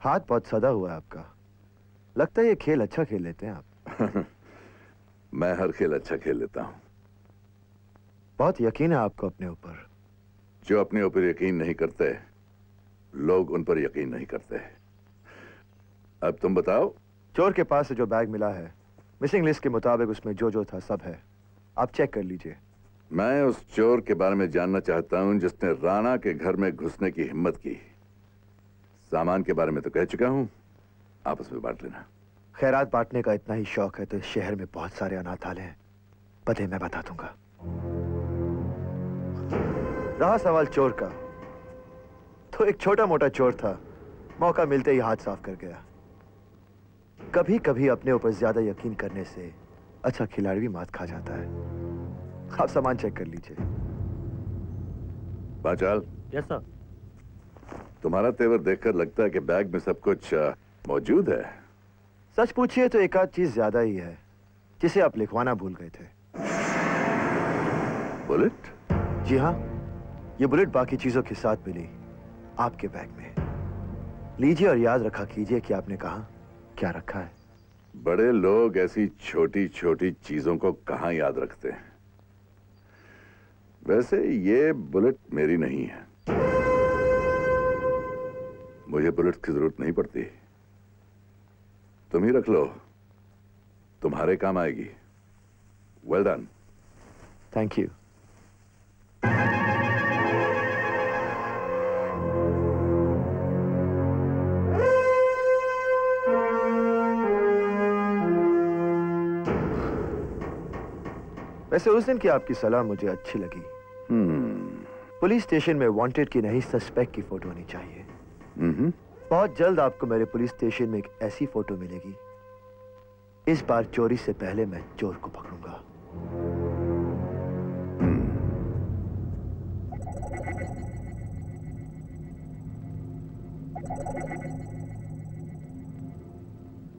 हाथ बहुत सदा हुआ है आपका। लगता है ये खेल अच्छा खेल लेते हैं आप। मैं हर खेल अच्छा खेल लेता हूं। बहुत यकीन है आपको अपने ऊपर। जो अपने ऊपर यकीन नहीं करते, लोग उन पर यकीन नहीं करते। अब तुम बताओ। चोर के पास से जो बैग मिला है, मिसिंग लिस्ट के मुताबिक उसमें जो जो था सब है। आप चेक कर लीजिए। मैं उस चोर के बारे में जानना चाहता हूं जिसने राणा के घर में घुसने की हिम्मत की। सामान के बारे में तो कह चुका हूं, आपस में बांट लेना। खैरात बांटने का इतना ही शौक है तो इस शहर में बहुत सारे अनाथालय हैं। पते मैं बता दूंगा। रहा सवाल चोर का, तो एक छोटा मोटा चोर था, मौका मिलते ही हाथ साफ कर गया। कभी कभी अपने ऊपर ज्यादा यकीन करने से अच्छा खिलाड़ी भी मात खा जाता है। आप सामान चेक कर लीजिए। पांचाल। Yes sir. तुम्हारा तेवर देखकर लगता है कि बैग में सब कुछ मौजूद है। सच पूछिए तो एक आध चीज ज्यादा ही है जिसे आप लिखवाना भूल गए थे। बुलेट? जी हाँ, ये बुलेट बाकी चीजों के साथ मिली आपके बैग में। लीजिए और याद रखा कीजिए कि आपने कहा क्या रखा है। बड़े लोग ऐसी छोटी छोटी चीजों को कहां याद रखते हैं। वैसे ये बुलेट मेरी नहीं है। मुझे बुलेट की जरूरत नहीं पड़ती। तुम ही रख लो, तुम्हारे काम आएगी। Well done. Thank you. वैसे उस दिन की आपकी सलाह मुझे अच्छी लगी। पुलिस स्टेशन में वांटेड की नहीं, सस्पेक्ट की फोटो होनी चाहिए। बहुत जल्द आपको मेरे पुलिस स्टेशन में एक ऐसी फोटो मिलेगी, इस बार चोरी से पहले मैं चोर को पकड़ूंगा।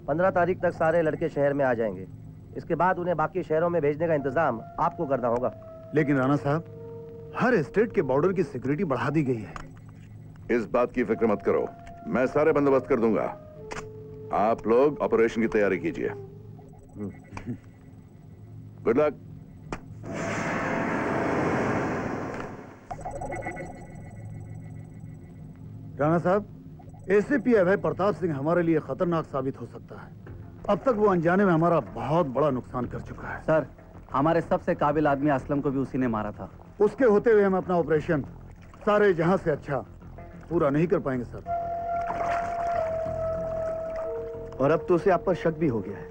पंद्रह तारीख तक सारे लड़के शहर में आ जाएंगे। इसके बाद उन्हें बाकी शहरों में भेजने का इंतजाम आपको करना होगा। लेकिन राणा साहब, हर स्टेट के बॉर्डर की सिक्योरिटी बढ़ा दी गई है। इस बात की फिक्र मत करो, मैं सारे बंदोबस्त कर दूंगा। आप लोग ऑपरेशन की तैयारी कीजिए। Good luck. राणा साहब, एसीपी अभय प्रताप सिंह हमारे लिए खतरनाक साबित हो सकता है। अब तक वो अनजाने में हमारा बहुत बड़ा नुकसान कर चुका है। सर, हमारे सबसे काबिल आदमी असलम को भी उसी ने मारा था। उसके होते हुए हम अपना ऑपरेशन सारे जहां से अच्छा पूरा नहीं कर पाएंगे सर। और अब तो उसे आप पर शक भी हो गया है।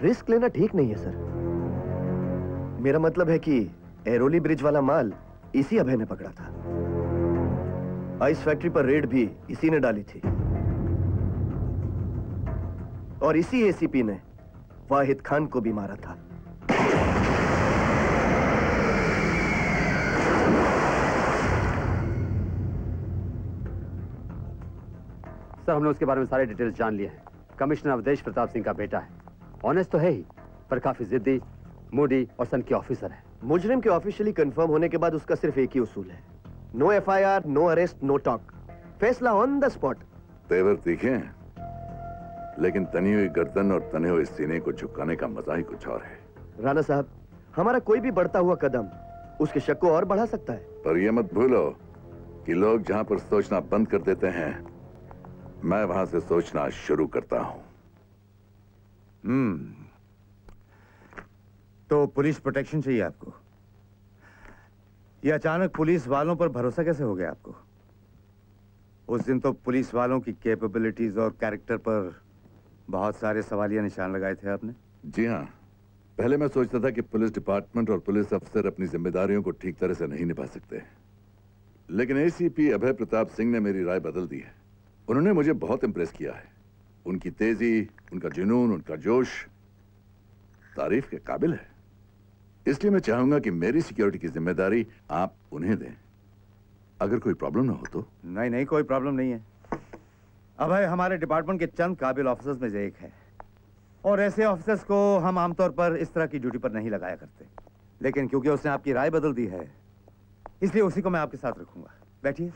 रिस्क लेना ठीक नहीं है सर। मेरा मतलब है कि एरोली ब्रिज वाला माल इसी अभय ने पकड़ा था। आइस फैक्ट्री पर रेड भी इसी ने डाली थी और इसी एसीपी ने वाहिद खान को भी मारा था। सर, हमने उसके बारे में सारे डिटेल्स जान लिए हैं। कमिश्नर अवधेश प्रताप सिंह का बेटा है। ऑनेस्ट तो है ही, पर काफी जिद्दी, मूडी और सन की ऑफिसर है। मुजरिम के ऑफिशियली कंफर्म होने के बाद उसका सिर्फ एक ही उसूल है, no FIR, no arrest, no talk. फैसला ऑन द स्पॉट। तेवर तीखे हैं, लेकिन तनी हुई गर्दन और तने हुए सीने को झुकाने का मजा ही कुछ और है। राणा साहब, हमारा कोई भी बढ़ता हुआ कदम उसके शक को और बढ़ा सकता है। पर यह मत भूलो कि लोग जहां पर सोचना बंद कर देते हैं, मैं वहां से सोचना शुरू करता हूं। तो पुलिस प्रोटेक्शन चाहिए आपको? ये अचानक पुलिस वालों पर भरोसा कैसे हो गया आपको? उस दिन तो पुलिस वालों की कैपेबिलिटीज और कैरेक्टर पर बहुत सारे सवालिया निशान लगाए थे आपने। जी हाँ, पहले मैं सोचता था कि पुलिस डिपार्टमेंट और पुलिस अफसर अपनी जिम्मेदारियों को ठीक तरह से नहीं निभा सकते, लेकिन एसीपी अभय प्रताप सिंह ने मेरी राय बदल दी है। उन्होंने मुझे बहुत इंप्रेस किया है। उनकी तेजी, उनका जुनून, उनका जोश तारीफ के काबिल है। इसलिए मैं चाहूंगा कि मेरी सिक्योरिटी की जिम्मेदारी आप उन्हें दें। अगर कोई प्रॉब्लम ना हो तो। नहीं नहीं, कोई प्रॉब्लम नहीं है। अभय हमारे डिपार्टमेंट के चंद काबिल ऑफिसर्स में से एक है, और ऐसे ऑफिसर्स को हम आमतौर पर इस तरह की ड्यूटी पर नहीं लगाया करते। लेकिन क्योंकि उसने आपकी राय बदल दी है, इसलिए उसी को मैं आपके साथ रखूंगा। बैठिए।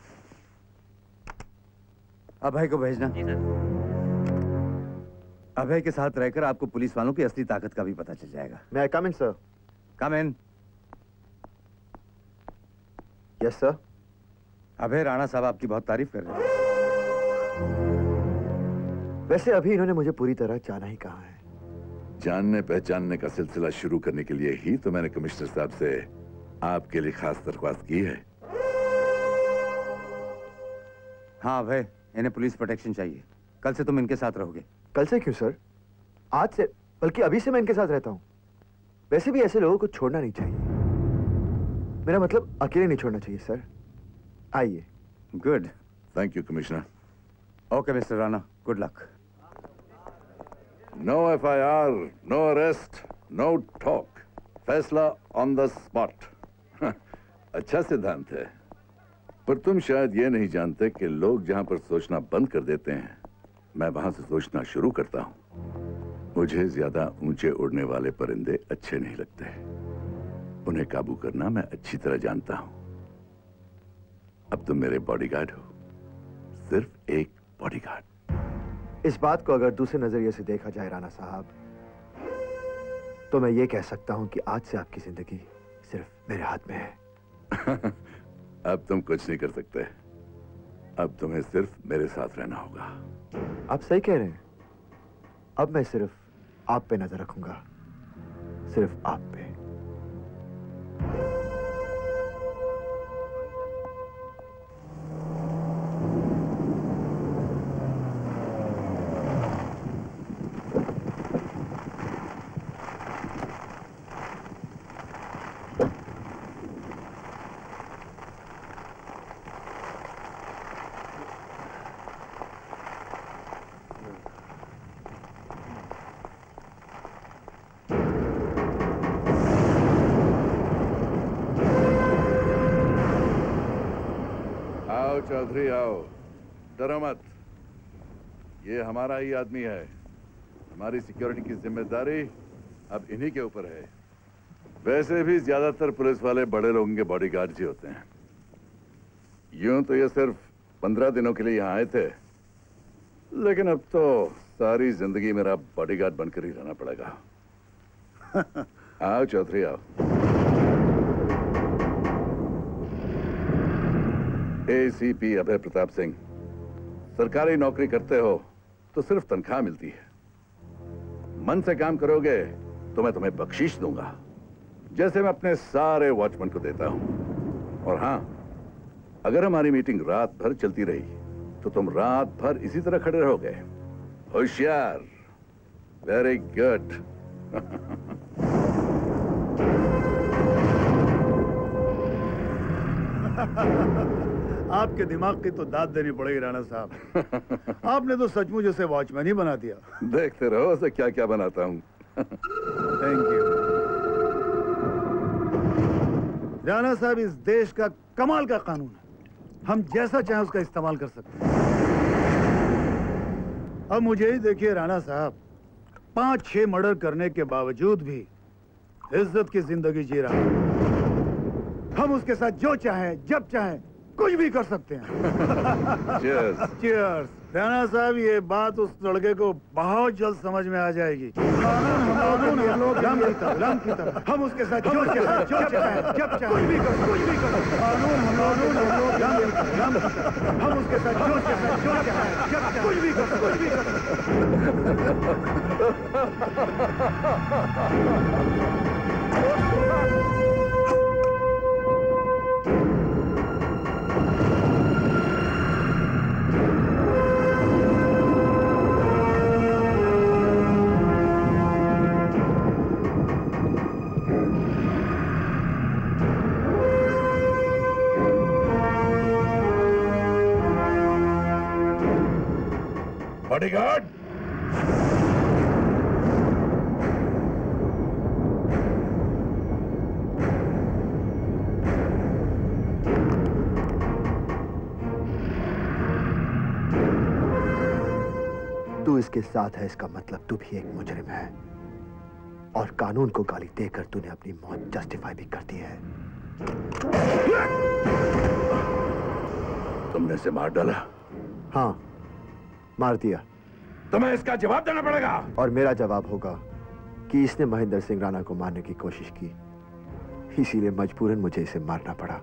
अभय को भेजना। अभय के साथ रहकर आपको पुलिस वालों की असली ताकत का भी पता चल जाएगा। मैं I come in sir? Come in. Yes sir. Abhay, Rana साहब आपकी बहुत तारीफ कर रहे हैं। वैसे अभी इन्होंने मुझे पूरी तरह जाना ही कहा है। जानने पहचानने का सिलसिला शुरू करने के लिए ही तो मैंने कमिश्नर साहब से आपके लिए खास दरख्वास्त की है। हाँ अभय, इन्हें पुलिस प्रोटेक्शन चाहिए। कल से तुम इनके साथ रहोगे। कल से क्यों सर? आज से, बल्कि अभी से मैं इनके साथ रहता हूं। वैसे भी ऐसे लोगों को छोड़ना नहीं चाहिए। मेरा मतलब अकेले नहीं छोड़ना चाहिए सर। आइए। Good. Thank you commissioner. Okay mister Rana, good luck. No FIR, no arrest, no talk, फैसला ऑन द स्पॉट। अच्छा सिद्धांत है, पर तुम शायद ये नहीं जानते कि लोग जहां पर सोचना बंद कर देते हैं, मैं वहां से सोचना शुरू करता हूं। मुझे ज्यादा ऊंचे उड़ने वाले परिंदे अच्छे नहीं लगते। उन्हें काबू करना मैं अच्छी तरह जानता हूं। अब तुम मेरे बॉडीगार्ड हो, सिर्फ एक बॉडीगार्ड। इस बात को अगर दूसरे नजरिए से देखा जाए राणा साहब, तो मैं ये कह सकता हूं कि आज से आपकी जिंदगी सिर्फ मेरे हाथ में है। अब तुम कुछ नहीं कर सकते। अब तुम्हें सिर्फ मेरे साथ रहना होगा। आप सही कह रहे हैं। अब मैं सिर्फ आप पे नजर रखूंगा, सिर्फ आप पे। आओ चौधरी आओ, डरो मत। ये हमारा ही आदमी है। हमारी सिक्योरिटी की जिम्मेदारी अब इन्हीं के ऊपर है। वैसे भी ज्यादातर पुलिस वाले बड़े लोगों के बॉडीगार्ड ही होते हैं। यूं तो ये सिर्फ 15 दिनों के लिए यहाँ आए थे, लेकिन अब तो सारी जिंदगी मेरा बॉडीगार्ड बनकर ही रहना पड़ेगा। आओ चौधरी आओ। ACP अभय प्रताप सिंह। सरकारी नौकरी करते हो तो सिर्फ तनख्वाह मिलती है। मन से काम करोगे तो मैं तुम्हें बख्शीश दूंगा, जैसे मैं अपने सारे वॉचमैन को देता हूं। और हां, अगर हमारी मीटिंग रात भर चलती रही तो तुम रात भर इसी तरह खड़े रहोगे। होशियार। Very good. आपके दिमाग की तो दाद देनी पड़ेगी राणा साहब। आपने तो सचमुच उसे वॉचमैन ही बना दिया। देखते रहो उसे क्या क्या बनाता हूं। थैंक यू राणा साहब। इस देश का कमाल का कानून है। हम जैसा चाहे उसका इस्तेमाल कर सकते हैं। अब मुझे ही देखिए राणा साहब, 5-6 मर्डर करने के बावजूद भी इज्जत की जिंदगी जी रहा है। हम उसके साथ जो चाहे, जब चाहे, कुछ भी कर सकते हैं। Cheers. Cheers. राणा साहब, ये बात उस लड़के को बहुत जल्द समझ में आ जाएगी। गुलाम की तरह हम उसके साथ जो चाहे, जब चाहे, कुछ भी कर सकते हैं। हम उसके साथ जो चाहे, जब चाहे, कुछ भी कर सकते हैं। बॉडीगार्ड। तू इसके साथ है, इसका मतलब तू भी एक मुजरिम है, और कानून को गाली देकर तूने अपनी मौत जस्टिफाई भी कर दी है। तुमने इसे मार डाला? हाँ, मार दिया। तुम्हें इसका जवाब देना पड़ेगा। और मेरा जवाब होगा कि इसने महेंद्र सिंह राणा को मारने की कोशिश की, इसीलिए मजबूरन मुझे इसे मारना पड़ा।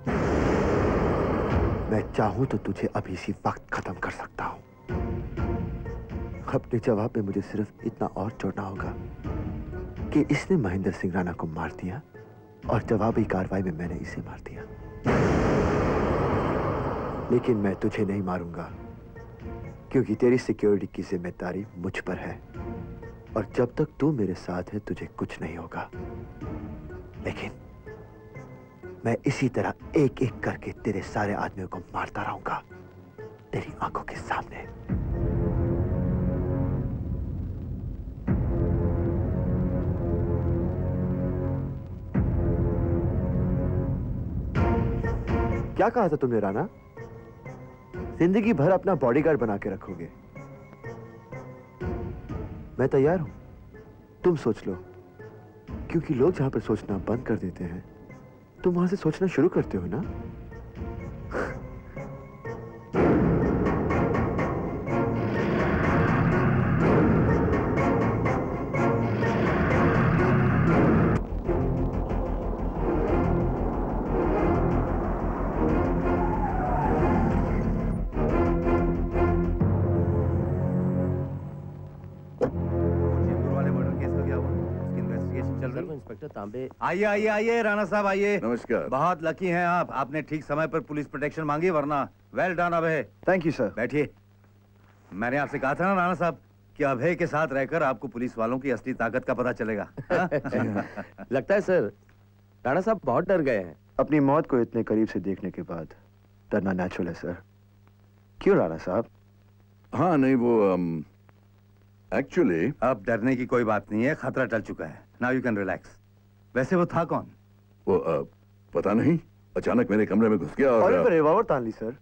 मैं चाहूं तो तुझे अभी इसी वक्त खत्म कर सकता हूं। अपने जवाब में मुझे सिर्फ इतना और जोड़ना होगा कि इसने महेंद्र सिंह राणा को मार दिया और जवाबी कार्रवाई में मैंने इसे मार दिया। लेकिन मैं तुझे नहीं मारूंगा, क्योंकि तेरी सिक्योरिटी की जिम्मेदारी मुझ पर है, और जब तक तू मेरे साथ है तुझे कुछ नहीं होगा। लेकिन मैं इसी तरह एक एक करके तेरे सारे आदमियों को मारता रहूंगा, तेरी आंखों के सामने। क्या कहा था तुमने राणा? जिंदगी भर अपना बॉडीगार्ड बना के रखोगे? मैं तैयार हूं, तुम सोच लो, क्योंकि लोग जहां पर सोचना बंद कर देते हैं तुम वहां से सोचना शुरू करते हो ना। चेंबूर वाले मर्डर केस का क्या हुआ? उसकी इन्वेस्टिगेशन चल रही है। इंस्पेक्टर तांबे। आइए आइए आइए राणा साहब आइए। नमस्कार। बहुत लकी हैं आप, आपने ठीक समय पर पुलिस प्रोटेक्शन मांगी, वरना well done Abhay. Thank you sir. बैठिए। मैंने आपसे कहा था ना राणा साहब कि अभय के साथ रहकर आपको पुलिस वालों की असली ताकत का पता चलेगा। हाँ? लगता है सर राणा साहब बहुत डर गए हैं। अपनी मौत को इतने करीब से देखने के बाद डरना नेचुरल है सर। क्यों राणा साहब? हाँ नहीं, वो एक्चुअली अब डरने की कोई बात नहीं है, खतरा टल चुका है। Now you can relax. वैसे वो था कौन? वो पता नहीं, अचानक मेरे कमरे में घुस गया और और इन पर रिवॉल्वर तान ली सर।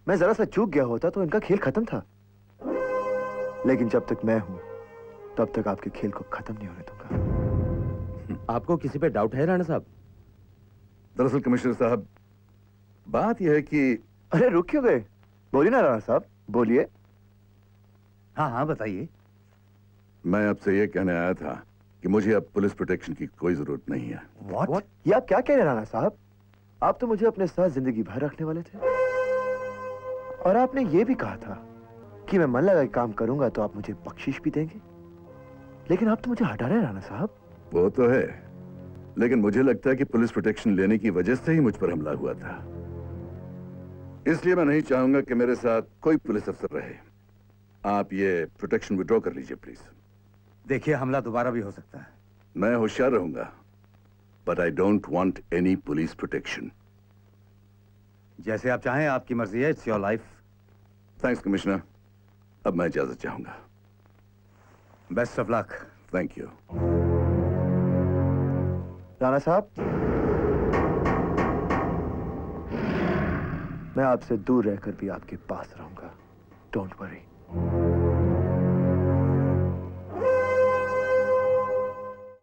मैं जरा सा चूक गया होता तो इनका खेल खत्म था, लेकिन जब तक मैं हूं तब तक आपके खेल को खत्म नहीं होने दूंगा। आपको किसी पे डाउट है राणा साहब? दरअसल कमिश्नर साहब, बात यह है कि अरे रुक क्यों गए? बोलिए ना राणा साहब, बोलिए। हाँ हाँ बताइए। मैं आपसे यह कहने आया था कि मुझे अब पुलिस प्रोटेक्शन की कोई जरूरत नहीं है। What? ये आप क्या कह रहे हैं राणा साहब? आप तो मुझे अपने साथ जिंदगी भर रखने वाले थे, और आपने ये भी कहा था कि मैं मन लगा के काम करूंगा तो आप मुझे बख्शिश भी देंगे। लेकिन आप तो मुझे हटा रहे हैं राणा साहब। वो तो है, लेकिन मुझे लगता है कि पुलिस प्रोटेक्शन लेने की वजह से ही मुझ पर हमला हुआ था, इसलिए मैं नहीं चाहूंगा कि मेरे साथ कोई पुलिस अफसर रहे। आप ये प्रोटेक्शन विड्रॉ कर लीजिए प्लीज। देखिए हमला दोबारा भी हो सकता है। मैं होशियार रहूंगा, but I don't want any police protection. जैसे आप चाहें, आपकी मर्जी है, it's your life. Thanks commissioner, अब मैं इजाजत चाहूंगा। Best of luck. Thank you. Rana साहब, मैं आपसे दूर रहकर भी आपके पास रहूंगा। Don't worry.